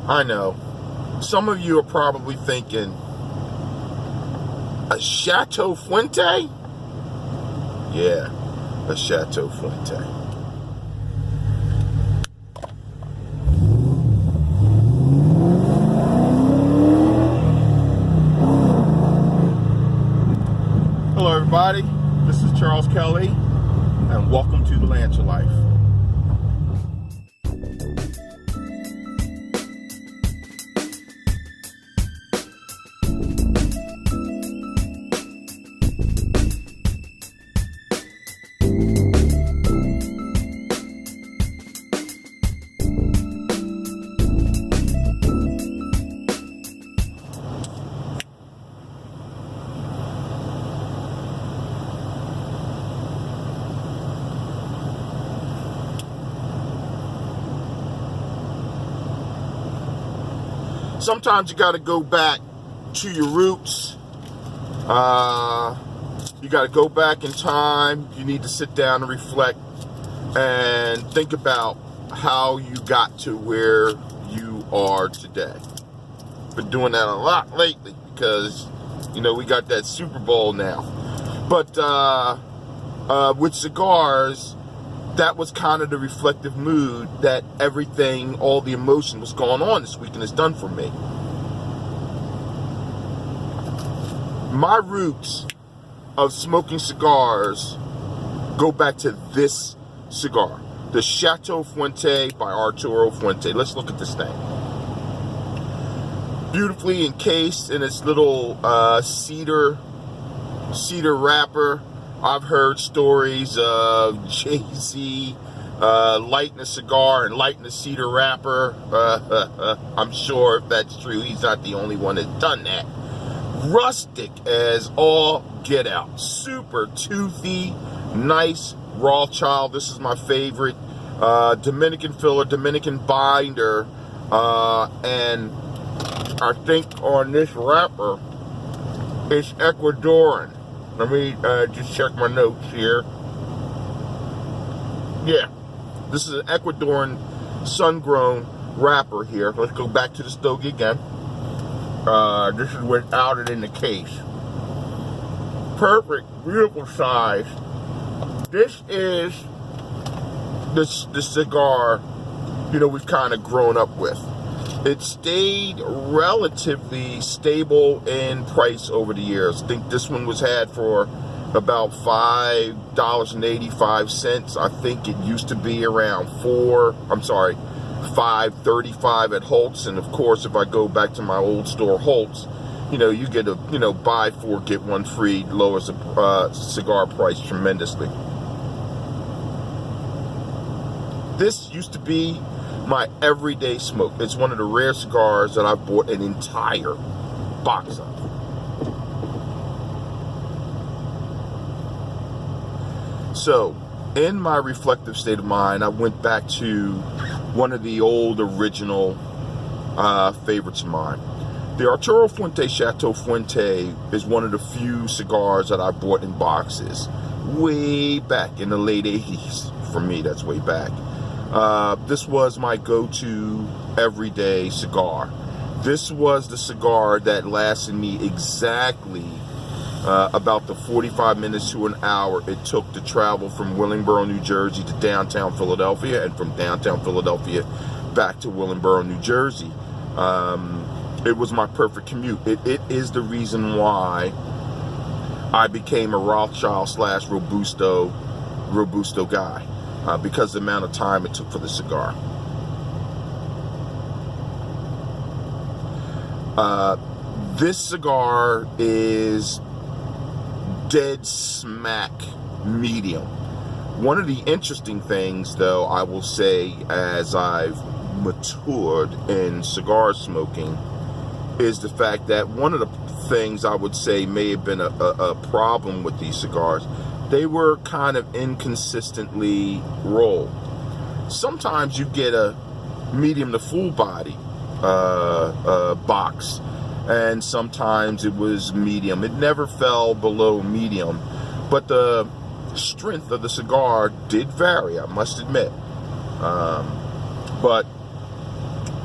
I know. Some of you are probably thinking, a Chateau Fuente? Yeah, a Chateau Fuente. Hello everybody, this is Charles Kelly, and welcome to the Lancer Life. Sometimes you got to go back to your roots. You got to go back in time. You need to sit down and reflect and think about how you got to where you are today. Been doing that a lot lately because, you know, we got that Superbowl now. But with cigars, that was kind of the reflective mood that everything, all the emotion was going on this weekend has done for me. My roots of smoking cigars go back to this cigar, the Chateau Fuente by Arturo Fuente. Let's look at this thing. Beautifully encased in its little cedar wrapper. I've heard stories of Jay-Z lighting a cigar and lighting a cedar wrapper. I'm sure if that's true, he's not the only one that's done that. Rustic as all get out. Super toothy, nice Rothschild. This is my favorite. Dominican filler, Dominican binder. And I think on this wrapper, it's Ecuadorian. Let me just check my notes here. Yeah, this is an Ecuadorian sun-grown wrapper here. Let's go back to the stogie again. This is without it in the case. Perfect, beautiful size. This is the cigar, you know, we've kind of grown up with. It stayed relatively stable in price over the years. I think this one was had for about $5.85. I think it used to be around $5.35 at Holtz. And of course, if I go back to my old store Holtz, you know, you get a, you know, buy four, get one free, lowers the cigar price tremendously. This used to be my everyday smoke. It's one of the rare cigars that I've bought an entire box of. So, in my reflective state of mind, I went back to one of the old original favorites of mine. The Arturo Fuente Chateau Fuente is one of the few cigars that I bought in boxes way back in the late 80s. For me, that's way back. This was my go-to everyday cigar. This was the cigar that lasted me exactly about the 45 minutes to an hour it took to travel from Willingboro, New Jersey to downtown Philadelphia, and from downtown Philadelphia back to Willingboro, New Jersey. It was my perfect commute. It is the reason why I became a Rothschild / Robusto guy. Because of the amount of time it took for the cigar. This cigar is dead smack medium. One of the interesting things, though, I will say, as I've matured in cigar smoking, is the fact that one of the things I would say may have been a problem with these cigars, they were kind of inconsistently rolled. Sometimes you get a medium to full body box, and sometimes it was medium. It never fell below medium, but the strength of the cigar did vary, I must admit. But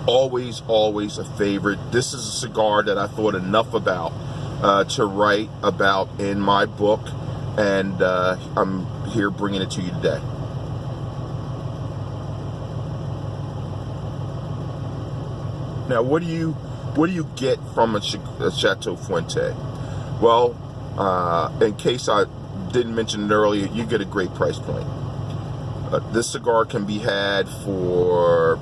Always, always a favorite. This is a cigar that I thought enough about to write about in my book, and I'm here bringing it to you today. Now, what do you get from a Chateau Fuente? Well, in case I didn't mention it earlier, you get a great price point. This cigar can be had for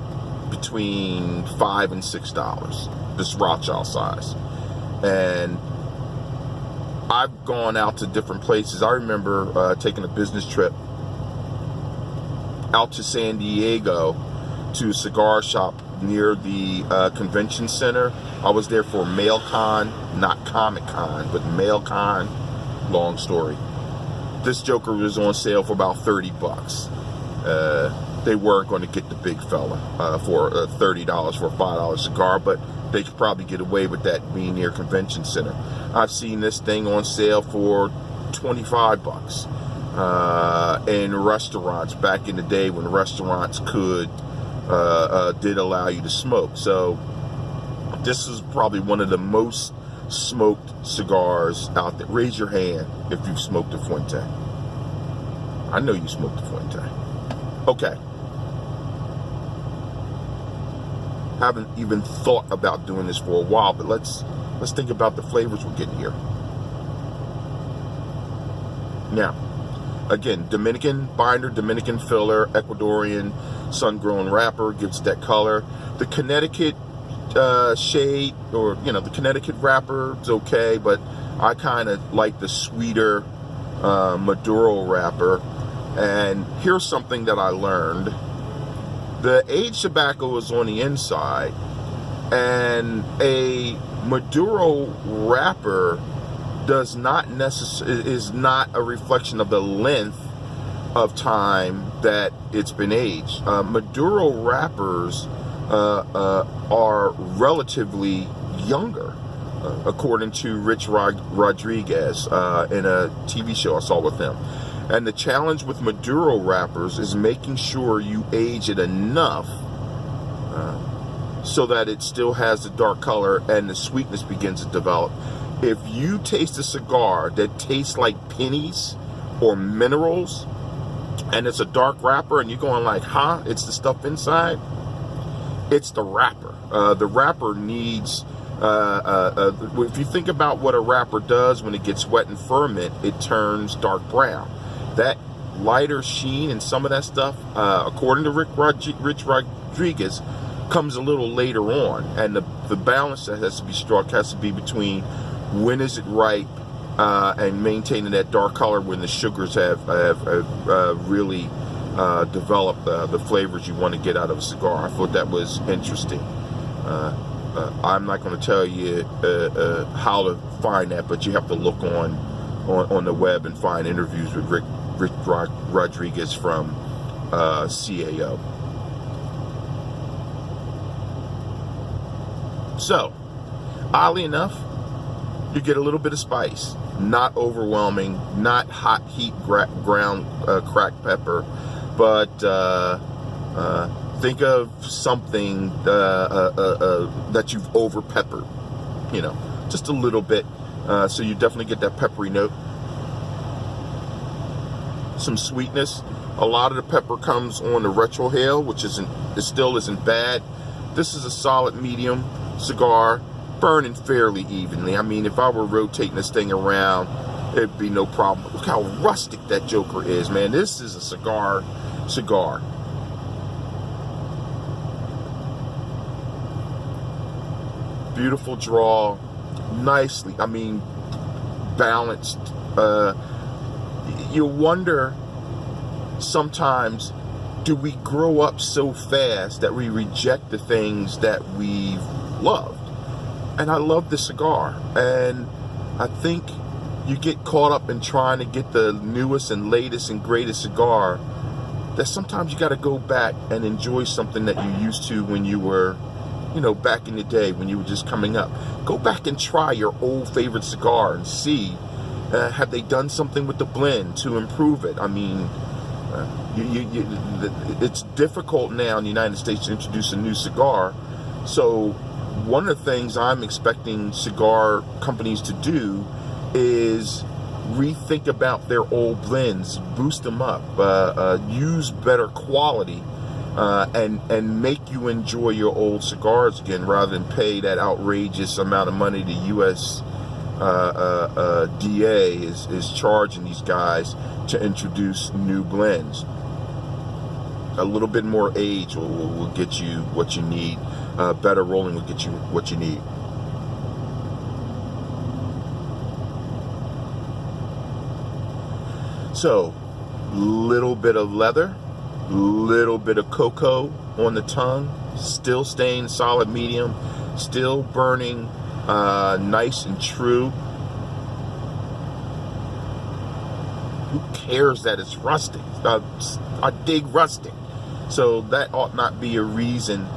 between $5 and $6, this Rothschild size. And I've gone out to different places. I remember taking a business trip out to San Diego to a cigar shop near the convention center. I was there for MailCon, not Comic Con, but MailCon. Long story. This joker was on sale for about $30. They weren't going to get the big fella for $30 for a $5 cigar, but they could probably get away with that being near convention center. I've seen this thing on sale for $25 in restaurants back in the day when restaurants did allow you to smoke. So this is probably one of the most smoked cigars out there. Raise your hand if you've smoked a Fuente. I know you smoked a Fuente. Okay. Haven't even thought about doing this for a while, but let's think about the flavors we're getting here. Now, again, Dominican binder, Dominican filler, Ecuadorian sun-grown wrapper gives that color. The Connecticut shade, or the Connecticut wrapper is okay, but I kind of like the sweeter Maduro wrapper. And here's something that I learned. The aged tobacco is on the inside, and a Maduro wrapper is not a reflection of the length of time that it's been aged. Maduro wrappers are relatively younger, according to Rich Rodriguez in a TV show I saw with him. And the challenge with Maduro wrappers is making sure you age it enough so that it still has the dark color and the sweetness begins to develop. If you taste a cigar that tastes like pennies or minerals, and it's a dark wrapper, and you're going like, huh, it's the stuff inside? It's the wrapper. The wrapper needs, if you think about what a wrapper does when it gets wet in ferment, it turns dark brown. That lighter sheen and some of that stuff, according to Rich Rodriguez, comes a little later on. And the balance that has to be struck has to be between when is it ripe and maintaining that dark color when the sugars have really developed the flavors you want to get out of a cigar. I thought that was interesting. I'm not going to tell you how to find that, but you have to look on the web and find interviews with Rich Rodriguez from CAO. So, oddly enough, you get a little bit of spice. Not overwhelming, not hot heat ground cracked pepper, but think of something that you've over peppered, just a little bit. So you definitely get that peppery note. Some sweetness. A lot of the pepper comes on the retrohale, which still isn't bad. This is a solid medium cigar, burning fairly evenly. I mean, if I were rotating this thing around, it'd be no problem. Look how rustic that joker is, man. This is a cigar. Beautiful draw, nicely, balanced. You wonder sometimes, do we grow up so fast that we reject the things that we've loved? And I love this cigar, and I think you get caught up in trying to get the newest and latest and greatest cigar, that sometimes you got to go back and enjoy something that you used to when you were, back in the day when you were just coming up. Go back and try your old favorite cigar and see, have they done something with the blend to improve it? I mean, it's difficult now in the United States to introduce a new cigar So one of the things I'm expecting cigar companies to do is rethink about their old blends, boost them up, use better quality, and make you enjoy your old cigars again, rather than pay that outrageous amount of money the U.S. DA is charging these guys to introduce new blends. A little bit more age will get you what you need. Better rolling will get you what you need. So, little bit of leather, little bit of cocoa on the tongue, still staying solid medium, still burning nice and true. Who cares that it's rusting? I dig rusting. So that ought not be a reason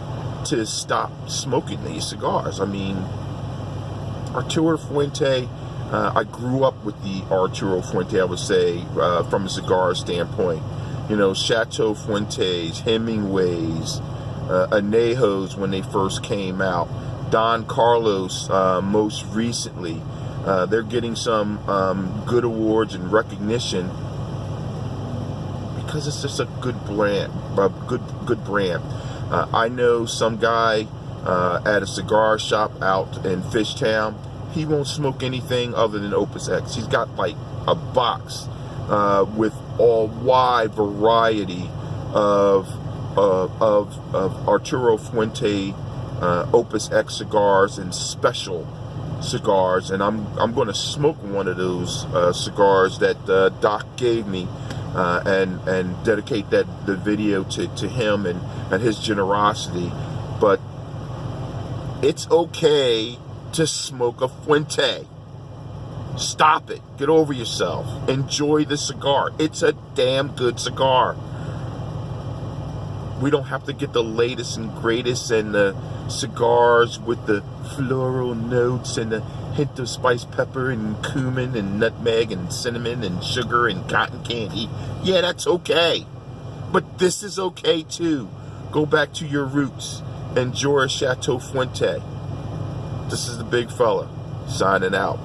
to stop smoking these cigars. I mean, Arturo Fuente, I grew up with the Arturo Fuente, I would say, from a cigar standpoint. You know, Chateau Fuentes, Hemingways, Anejos when they first came out, Don Carlos most recently. They're getting some good awards and recognition because it's just a good brand, good brand. I know some guy at a cigar shop out in Fishtown. He won't smoke anything other than Opus X. He's got like a box with a wide variety of Arturo Fuente Opus X cigars and special cigars, and I'm going to smoke one of those cigars that Doc gave me, and dedicate the video to him and his generosity. But it's okay to smoke a Fuente. Stop it. Get over yourself. Enjoy the cigar. It's a damn good cigar. We don't have to get the latest and greatest and the cigars with the floral notes and the hint of spiced pepper and cumin and nutmeg and cinnamon and sugar and cotton candy. Yeah, that's okay. But this is okay too. Go back to your roots. Enjoy a Chateau Fuente. This is the big fella signing out.